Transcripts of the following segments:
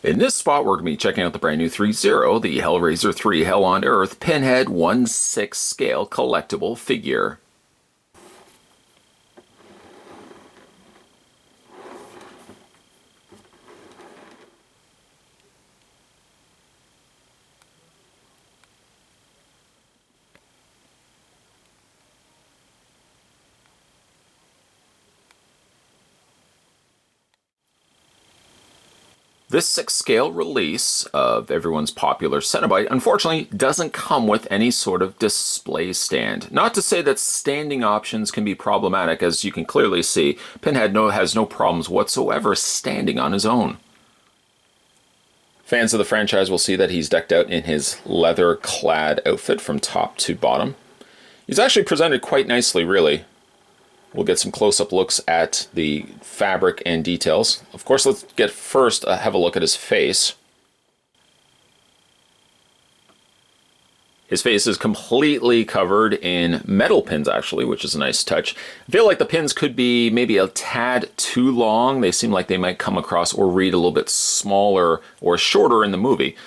In this spot, we're going to be checking out the brand new ThreeZero, the Hellraiser 3 Hell on Earth Pinhead 1/6 scale collectible figure. This 6-scale release of everyone's popular Cenobite unfortunately doesn't come with any sort of display stand. Not to say that standing options can be problematic, as you can clearly see, Pinhead has no problems whatsoever standing on his own. Fans of the franchise will see that he's decked out in his leather-clad outfit from top to bottom. He's actually presented quite nicely, really. We'll get some close-up looks at the fabric and details. Of course, let's get first have a look at his face. His face is completely covered in metal pins, actually, which is a nice touch. I feel like the pins could be maybe a tad too long. They seem like they might come across or read a little bit smaller or shorter in the movie.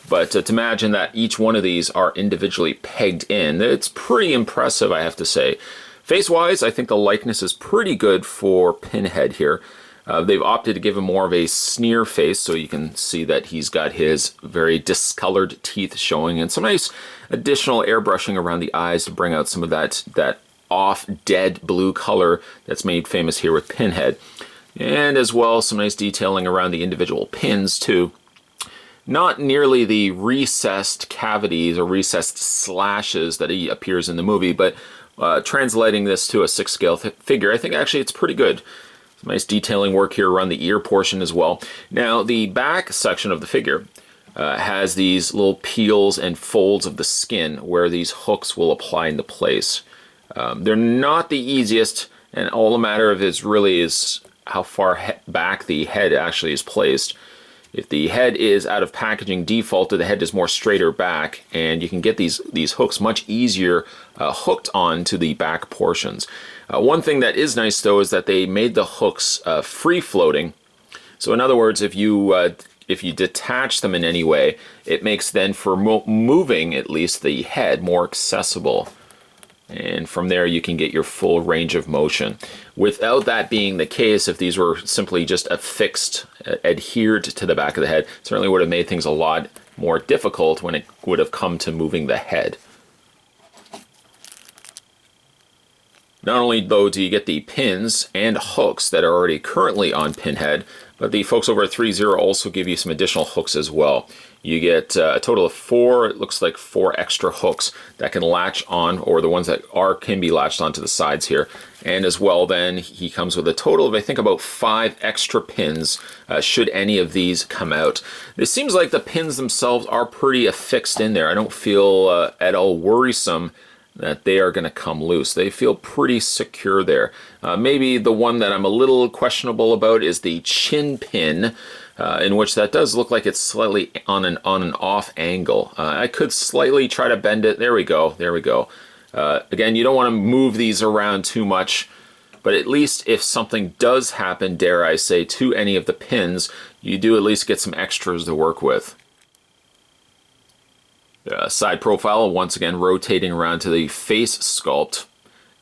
But to imagine that each one of these are individually pegged in, it's pretty impressive, I have to say. Face-wise, I think the likeness is pretty good for Pinhead here. They've opted to give him more of a sneer face, so you can see that he's got his very discolored teeth showing, and some nice additional airbrushing around the eyes to bring out some of that off dead blue color that's made famous here with Pinhead. And as well, some nice detailing around the individual pins too. Not nearly the recessed cavities or recessed slashes that he appears in the movie, but translating this to a 6-scale figure, I think actually it's pretty good. Some nice detailing work here around the ear portion as well. Now, the back section of the figure has these little peels and folds of the skin where these hooks will apply into place. They're not the easiest, and all the matter of it really is how far back the head actually is placed. If the head is out of packaging defaulted, the head is more straighter back, and you can get these hooks much easier hooked on to the back portions. One thing that is nice, though, is that they made the hooks free-floating. So in other words, if you detach them in any way, it makes then for moving, at least, the head more accessible. And from there you can get your full range of motion. Without that being the case, if these were simply just affixed, adhered to the back of the head, it certainly would have made things a lot more difficult when it would have come to moving the head. Not only, though, do you get the pins and hooks that are already currently on Pinhead, but the folks over at ThreeZero also give you some additional hooks as well. You get a total of 4, it looks like 4 extra hooks that can latch on, or the ones that can be latched onto the sides here. And as well, then, he comes with a total of, I think, about 5 extra pins, should any of these come out. It seems like the pins themselves are pretty affixed in there. I don't feel at all worrisome that they are going to come loose. They feel pretty secure there. Maybe the one that I'm a little questionable about is the chin pin, in which that does look like it's slightly on an off angle. I could slightly try to bend it. There we go. There we go. Again, you don't want to move these around too much, but at least if something does happen, dare I say, to any of the pins, you do at least get some extras to work with. Side profile, once again, rotating around to the face sculpt.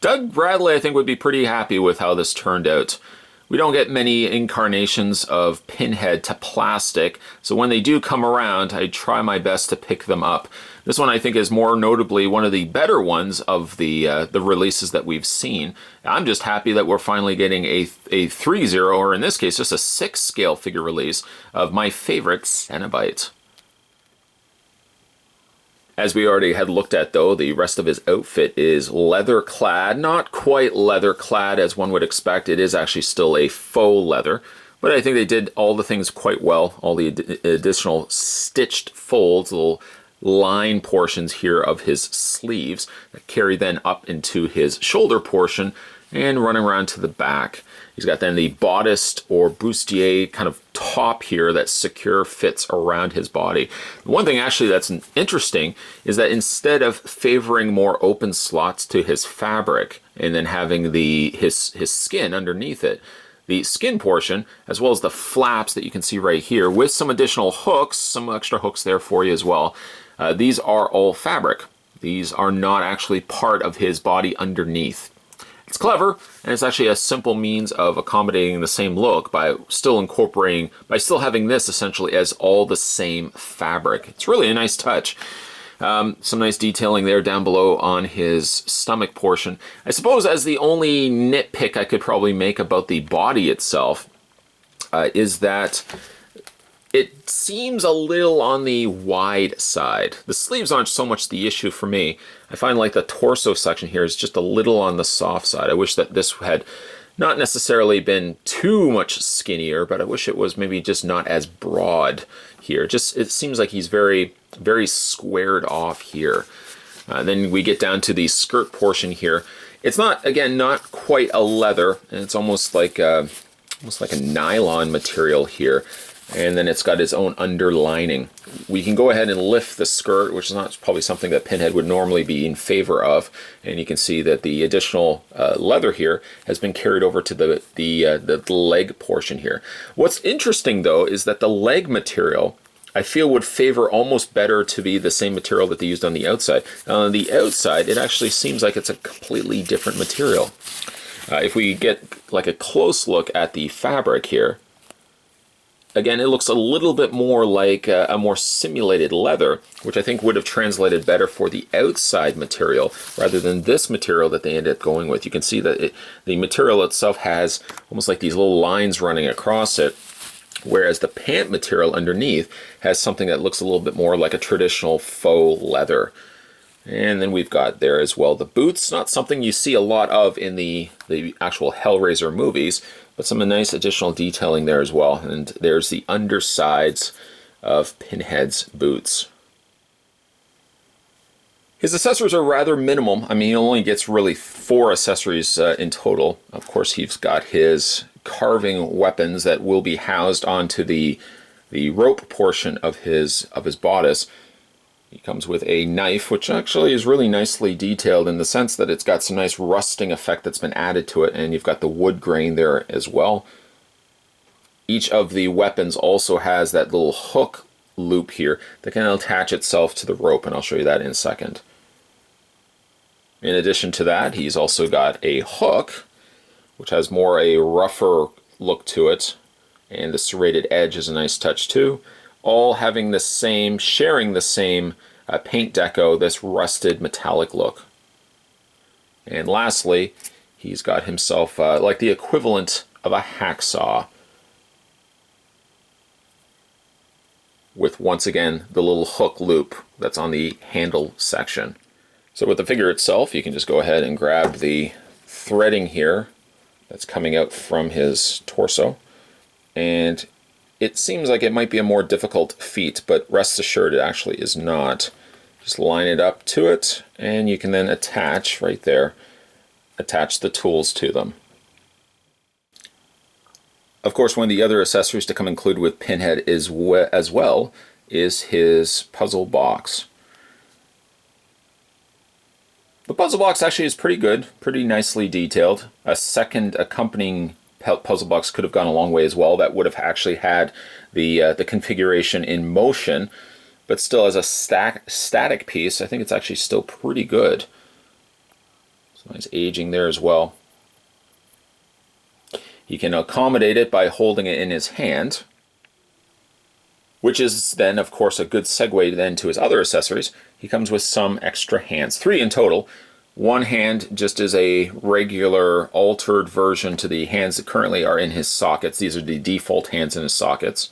Doug Bradley, I think, would be pretty happy with how this turned out. We don't get many incarnations of Pinhead to plastic, so when they do come around, I try my best to pick them up. This one, I think, is more notably one of the better ones of the releases that we've seen. I'm just happy that we're finally getting a 3-0, or in this case, just a 6-scale figure release of my favorite Cenobite. As we already had looked at, though, the rest of his outfit is leather-clad. Not quite leather-clad as one would expect. It is actually still a faux leather. But I think they did all the things quite well. All the additional stitched folds, little line portions here of his sleeves that carry then up into his shoulder portion and running around to the back. He's got then the bodice or bustier kind of top here that secure fits around his body. One thing actually that's interesting is that instead of favoring more open slots to his fabric and then having his skin underneath it, the skin portion, as well as the flaps that you can see right here, with some additional hooks, some extra hooks there for you as well. These are all fabric. These are not actually part of his body underneath. It's clever, and it's actually a simple means of accommodating the same look by still having this essentially as all the same fabric. It's really a nice touch. Some nice detailing there down below on his stomach portion. I suppose as the only nitpick I could probably make about the body itself is that it seems a little on the wide side. The sleeves aren't so much the issue for me. I find like the torso section here is just a little on the soft side. I wish that this had not necessarily been too much skinnier, but I wish it was maybe just not as broad here. Just, it seems like he's very, very squared off here. Then we get down to the skirt portion here. It's not, again, not quite a leather, and it's almost like a nylon material here. And then it's got its own underlining. We can go ahead and lift the skirt, which is not probably something that Pinhead would normally be in favor of. And you can see that the additional leather here has been carried over to the leg portion here. What's interesting, though, is that the leg material, I feel, would favor almost better to be the same material that they used on the outside. On the outside, it actually seems like it's a completely different material. If we get like a close look at the fabric here, again, it looks a little bit more like a more simulated leather, which I think would have translated better for the outside material rather than this material that they ended up going with. You can see that the material itself has almost like these little lines running across it, whereas the pant material underneath has something that looks a little bit more like a traditional faux leather. And then we've got there as well the boots, not something you see a lot of in the actual Hellraiser movies, but some nice additional detailing there as well. And there's the undersides of Pinhead's boots. His accessories are rather minimal. I mean, he only gets really 4 accessories in total. Of course, he's got his carving weapons that will be housed onto the rope portion of his bodice. He comes with a knife, which actually is really nicely detailed in the sense that it's got some nice rusting effect that's been added to it, and you've got the wood grain there as well. Each of the weapons also has that little hook loop here that can attach itself to the rope, and I'll show you that in a second. In addition to that, he's also got a hook, which has more a rougher look to it, and the serrated edge is a nice touch too. All having the same, sharing the same paint deco, this rusted metallic look. And lastly, he's got himself like the equivalent of a hacksaw, with once again the little hook loop that's on the handle section. So with the figure itself, you can just go ahead and grab the threading here that's coming out from his torso, and it seems like it might be a more difficult feat, but rest assured it actually is not. Just line it up to it, and you can then attach right there, attach the tools to them. Of course, one of the other accessories to come included with Pinhead as well is his puzzle box. The puzzle box actually is pretty good, pretty nicely detailed. A second accompanying puzzle box could have gone a long way as well. That would have actually had the configuration in motion, but still as a static piece, I think it's actually still pretty good. So nice aging there as well. He can accommodate it by holding it in his hand, which is then, of course, a good segue then to his other accessories. He comes with some extra hands, 3 in total. One hand just is a regular altered version to the hands that currently are in his sockets. These are the default hands in his sockets.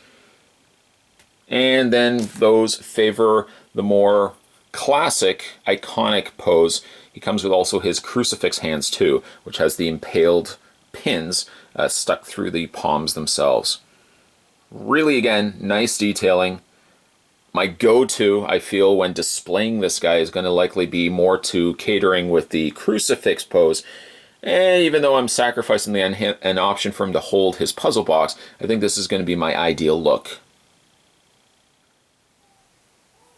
And then those favor the more classic, iconic pose. He comes with also his crucifix hands too, which has the impaled pins stuck through the palms themselves. Really, again, nice detailing. My go-to, I feel, when displaying this guy is going to likely be more to catering with the crucifix pose. And even though I'm sacrificing an option for him to hold his puzzle box, I think this is going to be my ideal look.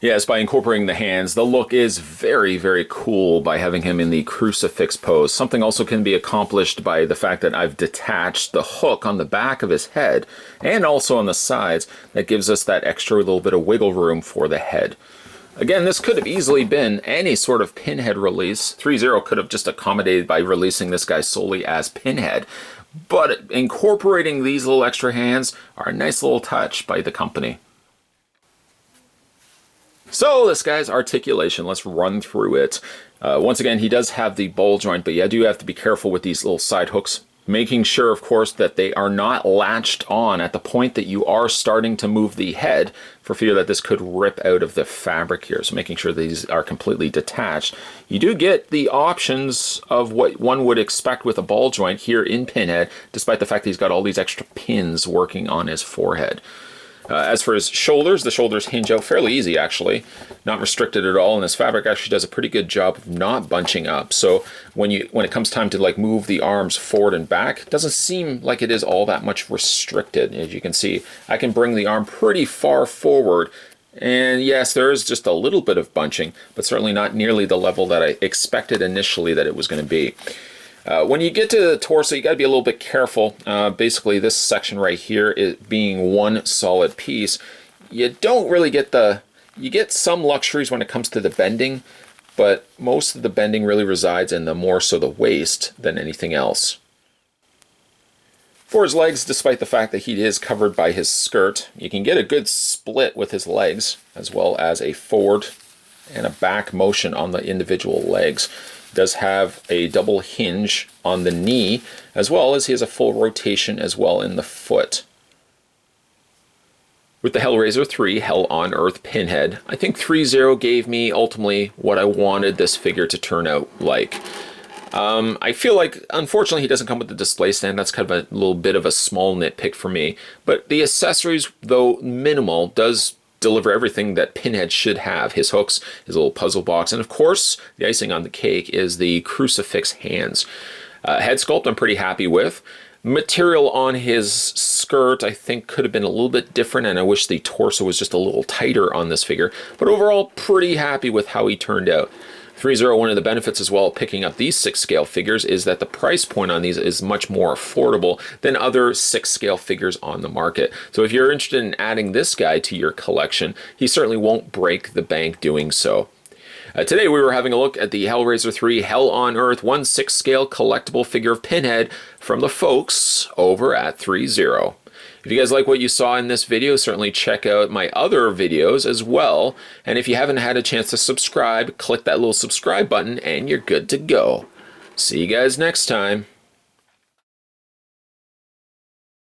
Yes, by incorporating the hands, the look is very, very cool by having him in the crucifix pose. Something also can be accomplished by the fact that I've detached the hook on the back of his head and also on the sides. That gives us that extra little bit of wiggle room for the head. Again, this could have easily been any sort of Pinhead release. ThreeZero could have just accommodated by releasing this guy solely as Pinhead. But incorporating these little extra hands are a nice little touch by the company. So this guy's articulation, let's run through it. Once again, he does have the ball joint, but you do have to be careful with these little side hooks. Making sure, of course, that they are not latched on at the point that you are starting to move the head, for fear that this could rip out of the fabric here. So making sure these are completely detached. You do get the options of what one would expect with a ball joint here in Pinhead, despite the fact that he's got all these extra pins working on his forehead. As for his shoulders, the shoulders hinge out fairly easy, actually. Not restricted at all, and this fabric actually does a pretty good job of not bunching up. So when it comes time to like move the arms forward and back, it doesn't seem like it is all that much restricted. As you can see, I can bring the arm pretty far forward, and yes, there is just a little bit of bunching, but certainly not nearly the level that I expected initially that it was going to be. When you get to the torso, you got to be a little bit careful. Basically, this section right here is being one solid piece. You don't really get you get some luxuries when it comes to the bending, but most of the bending really resides in the more so the waist than anything else. For his legs, despite the fact that he is covered by his skirt, you can get a good split with his legs, as well as a forward and a back motion on the individual legs. Does have a double hinge on the knee, as well as he has a full rotation as well in the foot. With the Hellraiser 3 Hell on Earth Pinhead, I think ThreeZero gave me ultimately what I wanted this figure to turn out like. I feel like, unfortunately, he doesn't come with the display stand. That's kind of a little bit of a small nitpick for me. But the accessories, though minimal, does deliver everything that Pinhead should have. His hooks, his little puzzle box, and of course, the icing on the cake is the crucifix hands. Head sculpt I'm pretty happy with. Material on his skirt I think could have been a little bit different, and I wish the torso was just a little tighter on this figure, but overall pretty happy with how he turned out. ThreeZero, one of the benefits as well of picking up these 6-scale figures is that the price point on these is much more affordable than other 6-scale figures on the market. So if you're interested in adding this guy to your collection, he certainly won't break the bank doing so. Today we were having a look at the Hellraiser 3 Hell on Earth 1/6-scale collectible figure of Pinhead from the folks over at ThreeZero. If you guys like what you saw in this video, certainly check out my other videos as well. And if you haven't had a chance to subscribe, click that little subscribe button and you're good to go. See you guys next time.